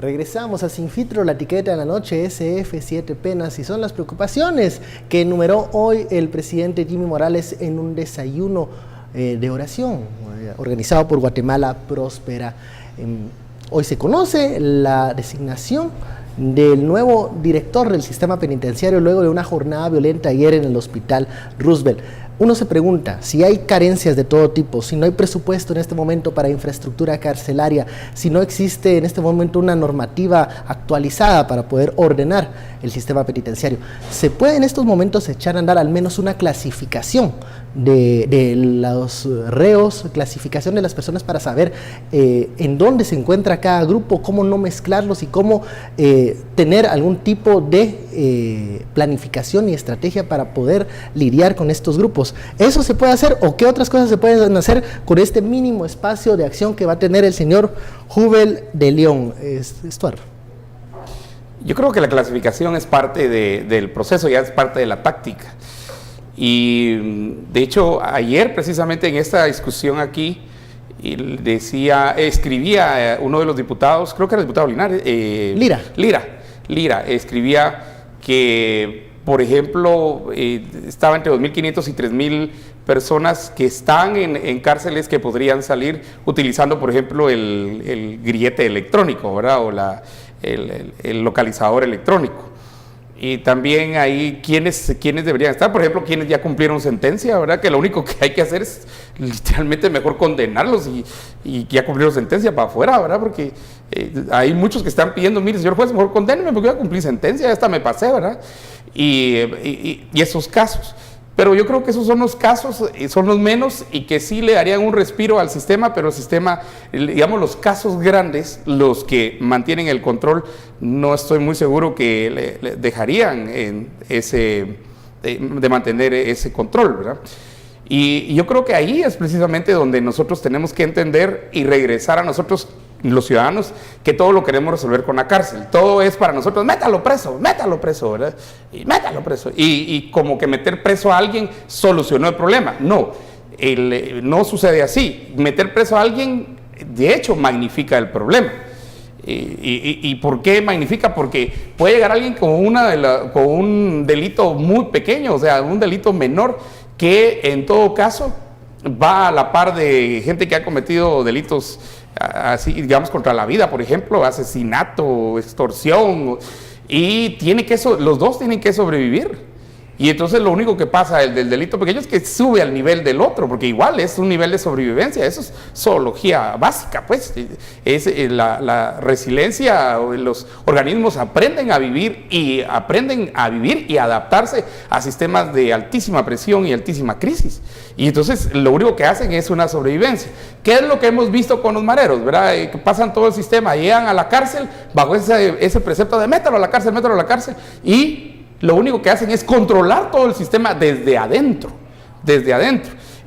Regresamos a Sin Filtro, la etiqueta de la noche, SF, 7 penas, y son las preocupaciones que enumeró hoy el presidente Jimmy Morales en un desayuno de oración organizado por Guatemala Próspera. Hoy se conoce la designación del nuevo director del sistema penitenciario luego de una jornada violenta ayer en el Hospital Roosevelt. Uno se pregunta si hay carencias de todo tipo, si no hay presupuesto en este momento para infraestructura carcelaria, si no existe en este momento una normativa actualizada para poder ordenar el sistema penitenciario. ¿Se puede en estos momentos echar a andar al menos una clasificación de los reos, clasificación de las personas para saber en dónde se encuentra cada grupo, cómo no mezclarlos y cómo tener algún tipo de planificación y estrategia para poder lidiar con estos grupos? ¿Eso se puede hacer o qué otras cosas se pueden hacer con este mínimo espacio de acción que va a tener el señor Jubel de León? Estuardo. Yo creo que la clasificación es parte del proceso, ya es parte de la táctica. Y de hecho ayer precisamente en esta discusión aquí escribía uno de los diputados, creo que era el diputado Lira, escribía que, por ejemplo, estaba entre 2.500 y 3.000 personas que están en cárceles que podrían salir utilizando, por ejemplo, el grillete electrónico, ¿verdad? O el localizador electrónico. Y también ahí quienes deberían estar, por ejemplo, quienes ya cumplieron sentencia, ¿verdad? Que lo único que hay que hacer es literalmente mejor condenarlos y ya cumplieron sentencia para afuera, ¿verdad? Porque hay muchos que están pidiendo, mire, señor juez, mejor condéneme porque ya cumplí sentencia, ya hasta me pasé, ¿verdad? Y esos casos. Pero yo creo que esos son los casos, son los menos y que sí le darían un respiro al sistema, pero el sistema, digamos, los casos grandes, los que mantienen el control, no estoy muy seguro que le dejarían de mantener ese control, ¿verdad? Y yo creo que ahí es precisamente donde nosotros tenemos que entender y regresar a nosotros, los ciudadanos, que todo lo queremos resolver con la cárcel. Todo es para nosotros, métalo preso, ¿verdad? Y métalo preso. Y como que meter preso a alguien solucionó el problema. No, no sucede así. Meter preso a alguien, de hecho, magnifica el problema. ¿Y por qué magnifica? Porque puede llegar alguien con un delito muy pequeño, o sea, un delito menor, que en todo caso va a la par de gente que ha cometido delitos así, digamos, contra la vida, por ejemplo, asesinato, extorsión, y los dos tienen que sobrevivir. Y entonces lo único que pasa del delito pequeño es que sube al nivel del otro, porque igual es un nivel de sobrevivencia, eso es zoología básica, pues, es la resiliencia, los organismos aprenden a vivir y adaptarse a sistemas de altísima presión y altísima crisis. Y entonces lo único que hacen es una sobrevivencia. ¿Qué es lo que hemos visto con los mareros, verdad? Que pasan todo el sistema, llegan a la cárcel bajo ese precepto de métalo a la cárcel, y lo único que hacen es controlar todo el sistema desde adentro.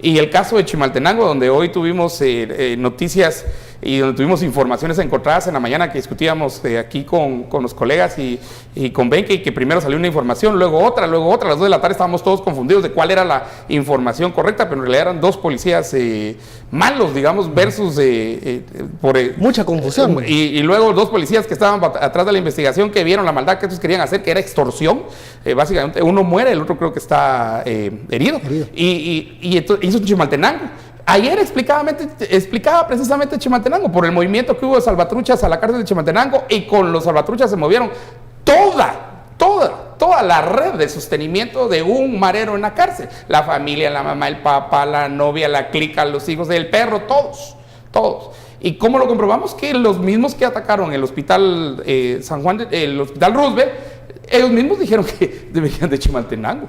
Y el caso de Chimaltenango, donde hoy tuvimos noticias y donde tuvimos informaciones encontradas en la mañana que discutíamos aquí con los colegas y con Benke, y que primero salió una información, luego otra, a las 2 de la tarde estábamos todos confundidos de cuál era la información correcta, pero en realidad eran dos policías malos, digamos, versus mucha confusión. Y luego dos policías que estaban atrás de la investigación, que vieron la maldad que estos querían hacer, que era extorsión. Básicamente uno muere, el otro creo que está herido. Y entonces hizo un Chimaltenango. Ayer explicaba precisamente Chimaltenango por el movimiento que hubo de salvatruchas a la cárcel de Chimaltenango, y con los salvatruchas se movieron toda la red de sostenimiento de un marero en la cárcel. La familia, la mamá, el papá, la novia, la clica, los hijos del perro, todos. ¿Y cómo lo comprobamos? Que los mismos que atacaron el hospital San Juan, el hospital Roosevelt, ellos mismos dijeron que deberían de Chimaltenango.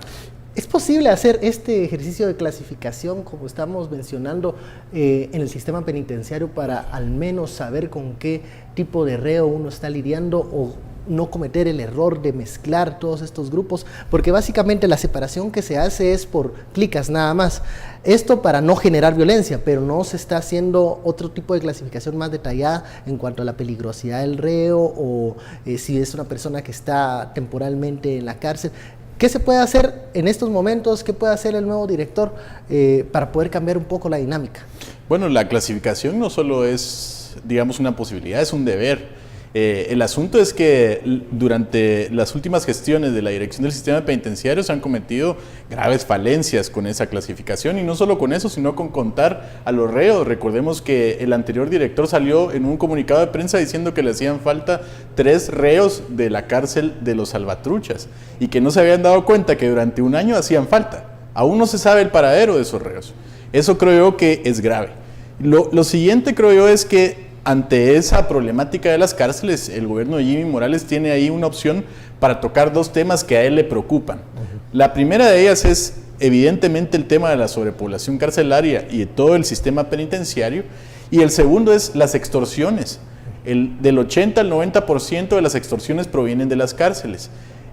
¿Es posible hacer este ejercicio de clasificación, como estamos mencionando, en el sistema penitenciario para al menos saber con qué tipo de reo uno está lidiando o no cometer el error de mezclar todos estos grupos? Porque básicamente la separación que se hace es por clicas nada más. Esto para no generar violencia, pero no se está haciendo otro tipo de clasificación más detallada en cuanto a la peligrosidad del reo o si es una persona que está temporalmente en la cárcel. ¿Qué se puede hacer en estos momentos? ¿Qué puede hacer el nuevo director para poder cambiar un poco la dinámica? Bueno, la clasificación no solo es, digamos, una posibilidad, es un deber. El asunto es que durante las últimas gestiones de la dirección del sistema penitenciario se han cometido graves falencias con esa clasificación, y no solo con eso, sino con contar a los reos. Recordemos que el anterior director salió en un comunicado de prensa diciendo que le hacían falta 3 reos de la cárcel de los Salvatruchas y que no se habían dado cuenta que durante un año hacían falta. Aún no se sabe el paradero de esos reos. Eso creo yo que es grave. Lo siguiente creo yo es que ante esa problemática de las cárceles, el gobierno de Jimmy Morales tiene ahí una opción para tocar 2 temas que a él le preocupan. La primera de ellas es evidentemente el tema de la sobrepoblación carcelaria y de todo el sistema penitenciario, y el segundo es las extorsiones. Del 80 al 90% de las extorsiones provienen de las cárceles.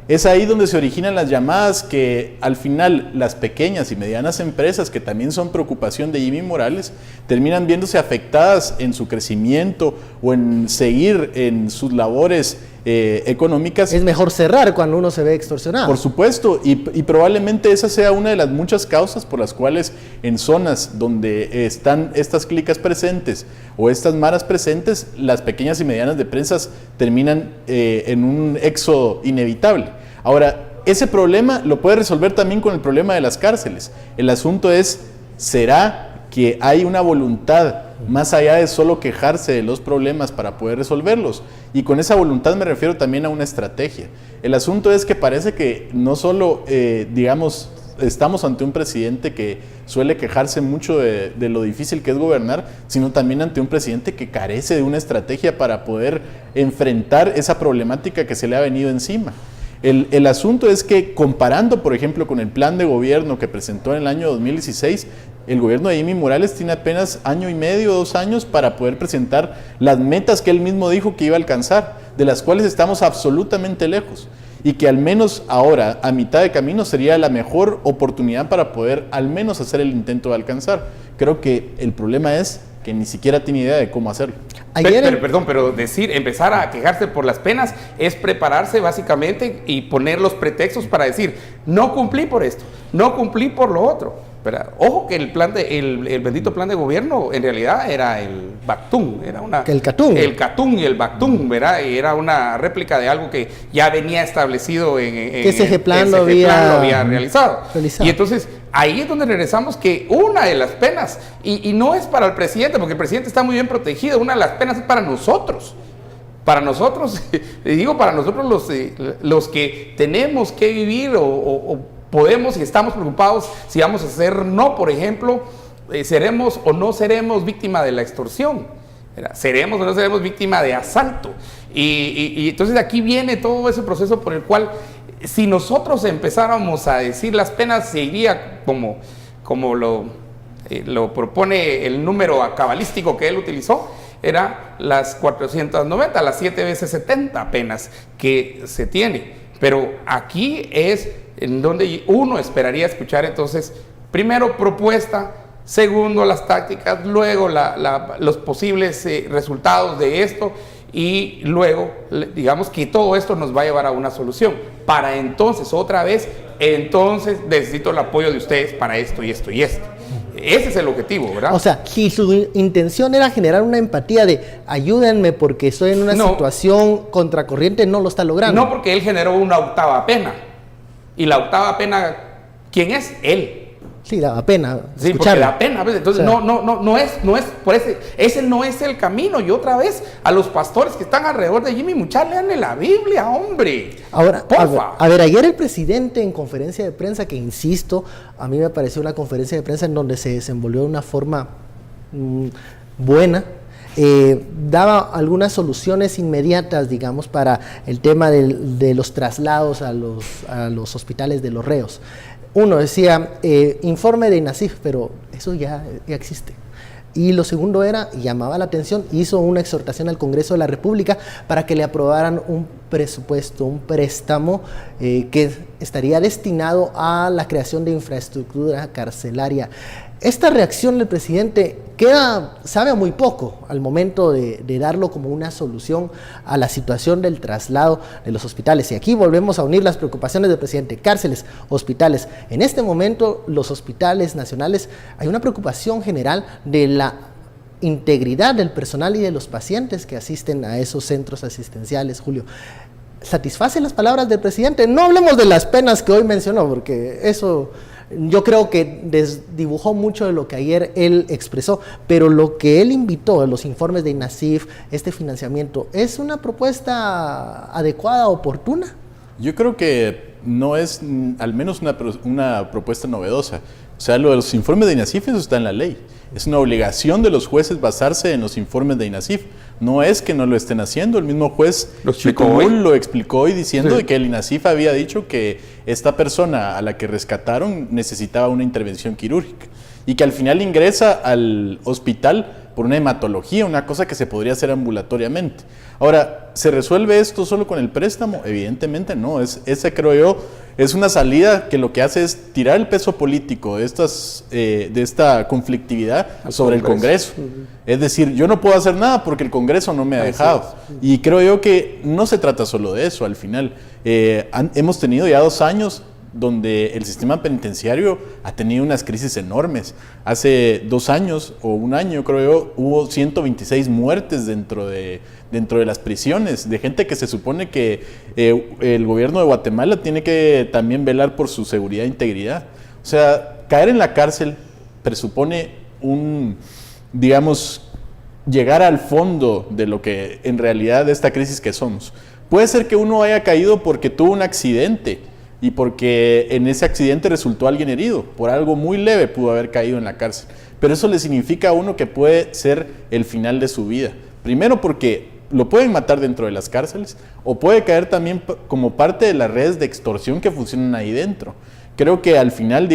Es ahí donde se originan las llamadas que al final las pequeñas y medianas empresas, que también son preocupación de Jimmy Morales, terminan viéndose afectadas en su crecimiento o en seguir en sus labores económicas. Es mejor cerrar cuando uno se ve extorsionado. Por supuesto, y probablemente esa sea una de las muchas causas por las cuales en zonas donde están estas clicas presentes o estas maras presentes, las pequeñas y medianas empresas terminan en un éxodo inevitable. Ahora, ese problema lo puede resolver también con el problema de las cárceles. El asunto es, ¿será que hay una voluntad más allá de solo quejarse de los problemas para poder resolverlos? Y con esa voluntad me refiero también a una estrategia. El asunto es que parece que no solo, estamos ante un presidente que suele quejarse mucho de lo difícil que es gobernar, sino también ante un presidente que carece de una estrategia para poder enfrentar esa problemática que se le ha venido encima. El asunto es que, comparando, por ejemplo, con el plan de gobierno que presentó en el año 2016, el gobierno de Jimmy Morales tiene apenas 1 año y medio, 2 años para poder presentar las metas que él mismo dijo que iba a alcanzar, de las cuales estamos absolutamente lejos, y que al menos ahora, a mitad de camino, sería la mejor oportunidad para poder al menos hacer el intento de alcanzar. Creo que el problema es que ni siquiera tiene idea de cómo hacerlo. Pero empezar a quejarse por las penas es prepararse básicamente y poner los pretextos para decir, no cumplí por esto, no cumplí por lo otro. Pero, ojo que el bendito plan de gobierno en realidad era el Bactún, era el Catún. El Catún y el Bactún, ¿verdad? Y era una réplica de algo que ya venía establecido que ese plan lo había realizado. Y entonces ahí es donde regresamos que una de las penas, y no es para el presidente, porque el presidente está muy bien protegido, una de las penas es para nosotros. Para nosotros, digo para nosotros los que tenemos que vivir o podemos y estamos preocupados si vamos a ser, no, por ejemplo, seremos o no seremos víctima de la extorsión, ¿verdad? Seremos o no seremos víctima de asalto. Y entonces aquí viene todo ese proceso por el cual, si nosotros empezáramos a decir las penas, se iría como lo propone el número cabalístico que él utilizó, era las 490, las 7 veces 70 penas que se tiene. Pero aquí es en donde uno esperaría escuchar entonces, primero propuesta, segundo las tácticas, luego los posibles resultados de esto, y luego digamos que todo esto nos va a llevar a una solución. Para entonces, otra vez, entonces necesito el apoyo de ustedes para esto y esto y esto. Ese es el objetivo, ¿verdad? O sea, si su intención era generar una empatía de ayúdenme porque estoy en una situación contracorriente, no lo está logrando. No, porque él generó una 8ª pena. Y la 8ª pena, ¿quién es? Él. Sí, da pena. Sí, porque da pena. Entonces, o sea, no es por ese no es el camino. Y otra vez, a los pastores que están alrededor de Jimmy, muchachos, lean la Biblia, hombre. Ahora, a ver, ayer el presidente en conferencia de prensa, que insisto, a mí me pareció una conferencia de prensa en donde se desenvolvió de una forma buena, daba algunas soluciones inmediatas, digamos, para el tema de los traslados a los hospitales de los reos. Uno decía, informe de INASIF, pero eso ya existe. Y lo segundo era, llamaba la atención, hizo una exhortación al Congreso de la República para que le aprobaran un presupuesto, un préstamo que estaría destinado a la creación de infraestructura carcelaria. Esta reacción del presidente sabe a muy poco al momento de darlo como una solución a la situación del traslado de los hospitales. Y aquí volvemos a unir las preocupaciones del presidente: cárceles, hospitales. En este momento, los hospitales nacionales, hay una preocupación general de la integridad del personal y de los pacientes que asisten a esos centros asistenciales, Julio. ¿Satisfacen las palabras del presidente? No hablemos de las penas que hoy mencionó, porque eso yo creo que desdibujó mucho de lo que ayer él expresó, pero lo que él invitó, los informes de INASIF, este financiamiento, ¿es una propuesta adecuada, oportuna? Yo creo que no es al menos una propuesta novedosa. O sea, lo de los informes de INASIF, eso está en la ley. Es una obligación de los jueces basarse en los informes de INASIF. No es que no lo estén haciendo. El mismo juez lo explicó hoy diciendo de que el INASIF había dicho que esta persona a la que rescataron necesitaba una intervención quirúrgica y que al final ingresa al hospital por una hematología, una cosa que se podría hacer ambulatoriamente. Ahora, ¿se resuelve esto solo con el préstamo? Evidentemente no. Esa, creo yo, es una salida que lo que hace es tirar el peso político de esta conflictividad sobre el Congreso. Es decir, yo no puedo hacer nada porque el Congreso no me ha dejado. Y creo yo que no se trata solo de eso. Al final, hemos tenido ya 2 años donde el sistema penitenciario ha tenido unas crisis enormes. Hace 2 años o 1 año, creo yo, hubo 126 muertes dentro de las prisiones, de gente que se supone que el gobierno de Guatemala tiene que también velar por su seguridad e integridad. O sea, caer en la cárcel presupone llegar al fondo de lo que en realidad de esta crisis que somos. Puede ser que uno haya caído porque tuvo un accidente, y porque en ese accidente resultó alguien herido, por algo muy leve pudo haber caído en la cárcel. Pero eso le significa a uno que puede ser el final de su vida. Primero porque lo pueden matar dentro de las cárceles, o puede caer también como parte de las redes de extorsión que funcionan ahí dentro. Creo que al final,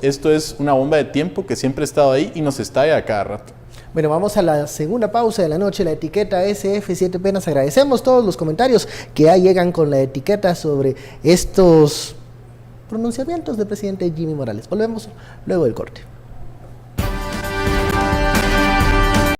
esto es una bomba de tiempo que siempre ha estado ahí y nos estalla a cada rato. Bueno, vamos a la segunda pausa de la noche, la etiqueta SF7 Penas. Agradecemos todos los comentarios que ya llegan con la etiqueta sobre estos pronunciamientos del presidente Jimmy Morales. Volvemos luego del corte.